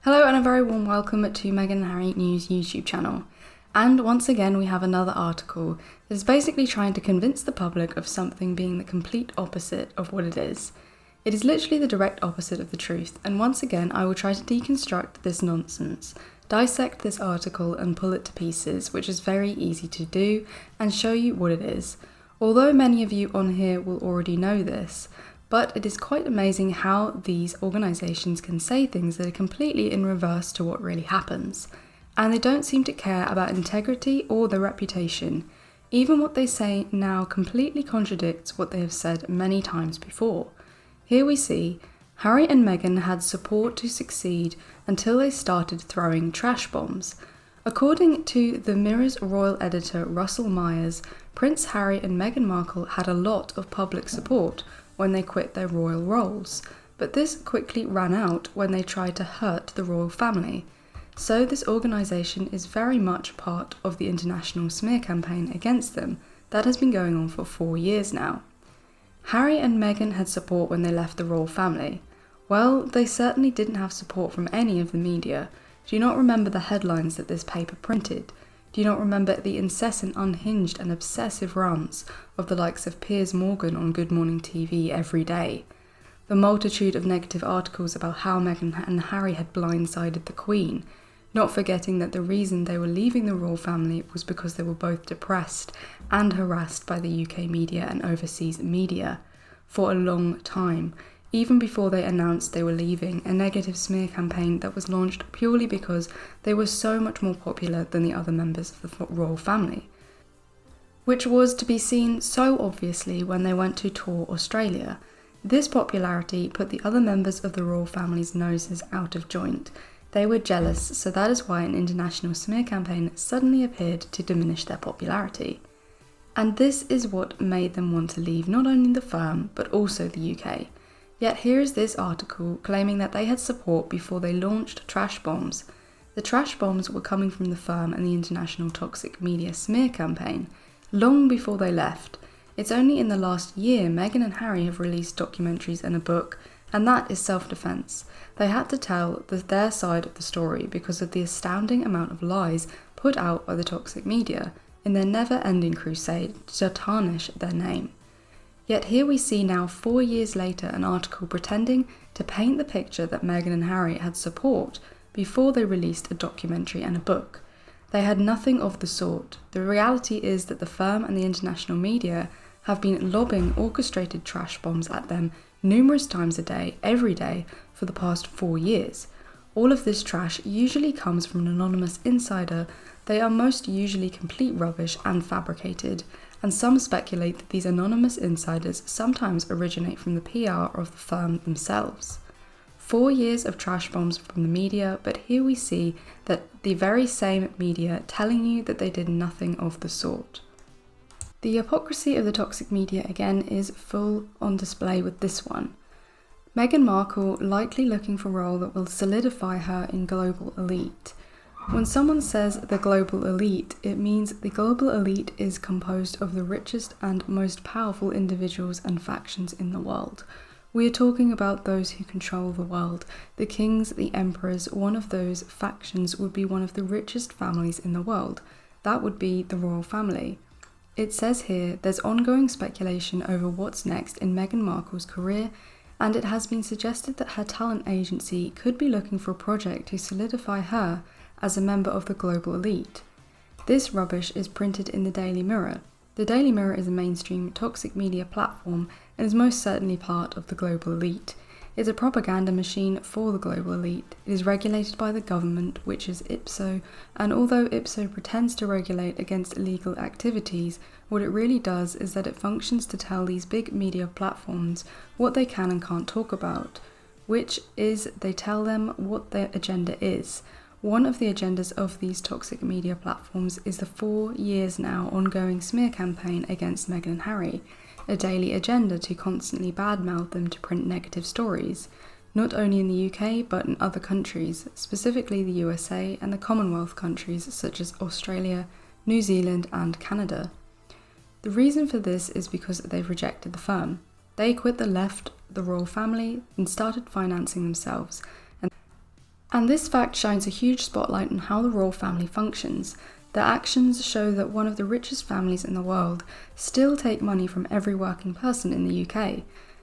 Hello and a very warm welcome to Meghan and Harry News YouTube channel. And once again we have another article that is basically trying to convince the public of something being the complete opposite of what it is. It is literally the direct opposite of the truth, and once again I will try to deconstruct this nonsense, dissect this article and pull it to pieces, which is very easy to do, and show you what it is. Although many of you on here will already know this, but it is quite amazing how these organisations can say things that are completely in reverse to what really happens. And they don't seem to care about integrity or their reputation. Even what they say now completely contradicts what they have said many times before. Here we see Harry and Meghan had support to succeed until they started throwing trash bombs. According to the Mirror's royal editor Russell Myers, Prince Harry and Meghan Markle had a lot of public support when they quit their royal roles, but this quickly ran out when they tried to hurt the royal family. So this organisation is very much part of the international smear campaign against them that has been going on for 4 years now. Harry and Meghan had support when they left the royal family. Well, they certainly didn't have support from any of the media. Do you not remember the headlines that this paper printed? Do you not remember the incessant, unhinged and obsessive rants of the likes of Piers Morgan on Good Morning TV every day? The multitude of negative articles about how Meghan and Harry had blindsided the Queen, not forgetting that the reason they were leaving the royal family was because they were both depressed and harassed by the UK media and overseas media for a long time, even before they announced they were leaving, a negative smear campaign that was launched purely because they were so much more popular than the other members of the royal family, which was to be seen so obviously when they went to tour Australia. This popularity put the other members of the royal family's noses out of joint. They were jealous, so that is why an international smear campaign suddenly appeared to diminish their popularity. And this is what made them want to leave not only the firm, but also the UK. Yet here is this article claiming that they had support before they launched trash bombs. The trash bombs were coming from the firm and the international toxic media smear campaign, long before they left. It's only in the last year Meghan and Harry have released documentaries and a book, and that is self-defense. They had to tell their side of the story because of the astounding amount of lies put out by the toxic media in their never-ending crusade to tarnish their name. Yet here we see now 4 years later an article pretending to paint the picture that Meghan and Harry had support before they released a documentary and a book. They had nothing of the sort. The reality is that the firm and the international media have been lobbing orchestrated trash bombs at them numerous times a day, every day, for the past 4 years. All of this trash usually comes from an anonymous insider. They are most usually complete rubbish and fabricated, and some speculate that these anonymous insiders sometimes originate from the PR of the firm themselves. 4 years of trash bombs from the media, but here we see that the very same media telling you that they did nothing of the sort. The hypocrisy of the toxic media again is full on display with this one. Meghan Markle likely looking for a role that will solidify her in global elite. When someone says the global elite, it means the global elite is composed of the richest and most powerful individuals and factions in the world. We are talking about those who control the world. The kings, the emperors, one of those factions would be one of the richest families in the world. That would be the royal family. It says here there's ongoing speculation over what's next in Meghan Markle's career, and it has been suggested that her talent agency could be looking for a project to solidify her as a member of the global elite. This rubbish is printed in the Daily Mirror. The Daily Mirror is a mainstream toxic media platform and is most certainly part of the global elite. It's a propaganda machine for the global elite. It is regulated by the government, which is IPSO, and although IPSO pretends to regulate against illegal activities, what it really does is that it functions to tell these big media platforms what they can and can't talk about, which is they tell them what their agenda is. One of the agendas of these toxic media platforms is the 4 years now ongoing smear campaign against Meghan and Harry, a daily agenda to constantly badmouth them to print negative stories, not only in the UK but in other countries, specifically the USA and the Commonwealth countries such as Australia, New Zealand and Canada. The reason for this is because they've rejected the firm. They quit the royal family and started financing themselves, And this fact shines a huge spotlight on how the royal family functions. Their actions show that one of the richest families in the world still take money from every working person in the UK.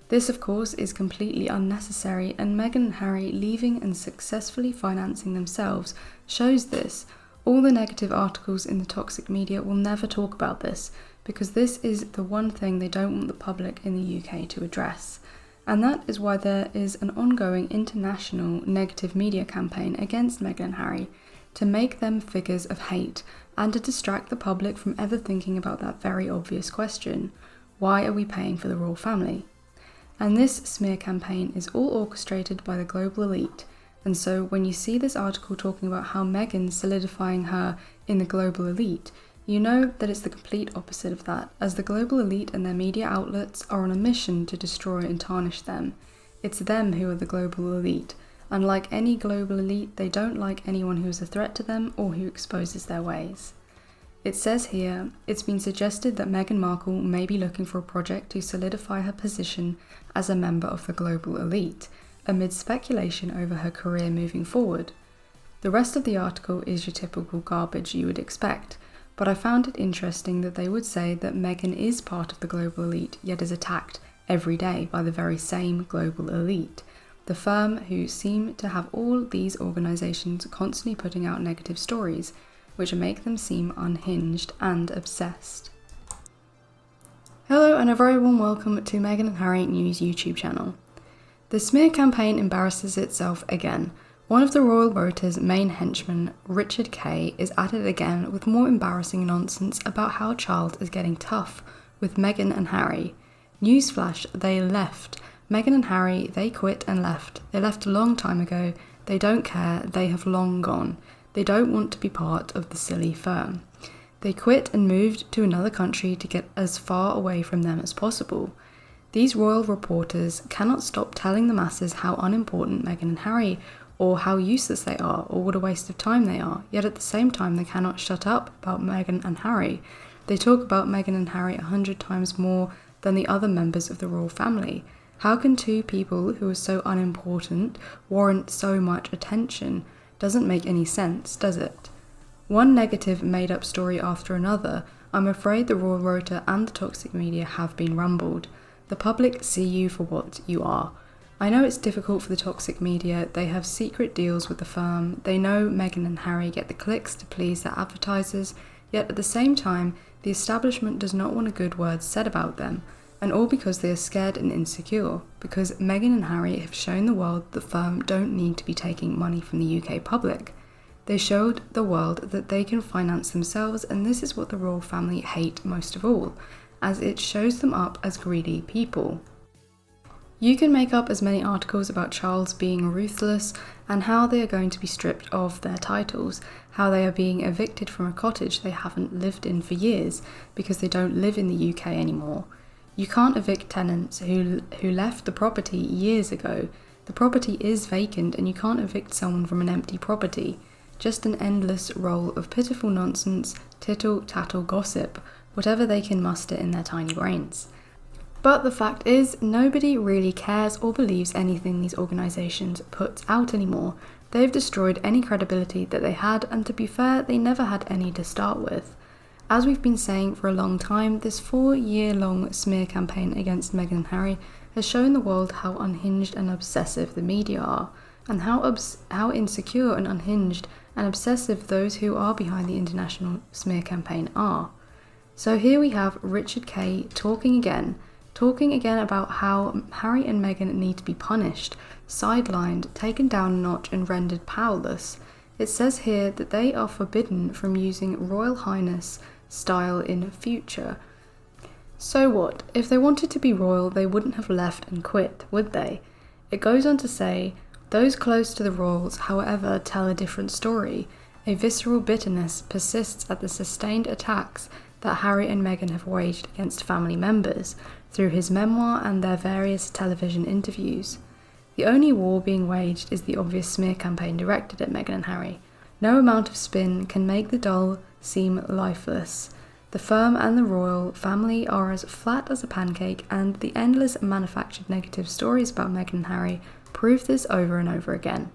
This, of course, is completely unnecessary, and Meghan and Harry leaving and successfully financing themselves shows this. All the negative articles in the toxic media will never talk about this, because this is the one thing they don't want the public in the UK to address. And that is why there is an ongoing international negative media campaign against Meghan and Harry, to make them figures of hate and to distract the public from ever thinking about that very obvious question: why are we paying for the royal family? And this smear campaign is all orchestrated by the global elite. And so when you see this article talking about how Meghan's solidifying her in the global elite, you know that it's the complete opposite of that, as the global elite and their media outlets are on a mission to destroy and tarnish them. It's them who are the global elite. Unlike any global elite, they don't like anyone who is a threat to them or who exposes their ways. It says here, it's been suggested that Meghan Markle may be looking for a project to solidify her position as a member of the global elite, amid speculation over her career moving forward. The rest of the article is your typical garbage you would expect, but I found it interesting that they would say that Meghan is part of the global elite, yet is attacked every day by the very same global elite, the firm who seem to have all these organisations constantly putting out negative stories, which make them seem unhinged and obsessed. Hello and a very warm welcome to Meghan and Harry News YouTube channel. The smear campaign embarrasses itself again. One of the royal rota's main henchmen, Richard Kay, is at it again with more embarrassing nonsense about how Charles is getting tough with Meghan and Harry. Newsflash, they left. Meghan and Harry, they quit and left. They left a long time ago. They don't care. They have long gone. They don't want to be part of the silly firm. They quit and moved to another country to get as far away from them as possible. These royal reporters cannot stop telling the masses how unimportant Meghan and Harry, or how useless they are, or what a waste of time they are, yet at the same time they cannot shut up about Meghan and Harry. They talk about Meghan and Harry 100 times more than the other members of the royal family. How can two people who are so unimportant warrant so much attention? Doesn't make any sense, does it? One negative made-up story after another. I'm afraid the royal rota and the toxic media have been rumbled. The public see you for what you are. I know it's difficult for the toxic media. They have secret deals with the firm. They know Meghan and Harry get the clicks to please their advertisers, yet at the same time, the establishment does not want a good word said about them, and all because they are scared and insecure, because Meghan and Harry have shown the world the firm don't need to be taking money from the UK public. They showed the world that they can finance themselves, and this is what the royal family hate most of all, as it shows them up as greedy people. You can make up as many articles about Charles being ruthless and how they are going to be stripped of their titles, how they are being evicted from a cottage they haven't lived in for years because they don't live in the UK anymore. You can't evict tenants who left the property years ago. The property is vacant and you can't evict someone from an empty property. Just an endless roll of pitiful nonsense, tittle-tattle gossip, whatever they can muster in their tiny brains. But the fact is, nobody really cares or believes anything these organisations put out anymore. They've destroyed any credibility that they had, and to be fair, they never had any to start with. As we've been saying for a long time, this 4-year-long smear campaign against Meghan and Harry has shown the world how unhinged and obsessive the media are, and how insecure and unhinged and obsessive those who are behind the international smear campaign are. So here we have Richard Kay talking again about how Harry and Meghan need to be punished, sidelined, taken down a notch and rendered powerless. It says here that they are forbidden from using Royal Highness style in future. So what? If they wanted to be royal, they wouldn't have left and quit, would they? It goes on to say, those close to the royals, however, tell a different story. A visceral bitterness persists at the sustained attacks that Harry and Meghan have waged against family members through his memoir and their various television interviews. The only war being waged is the obvious smear campaign directed at Meghan and Harry. No amount of spin can make the doll seem lifeless. The firm and the royal family are as flat as a pancake, and the endless manufactured negative stories about Meghan and Harry prove this over and over again.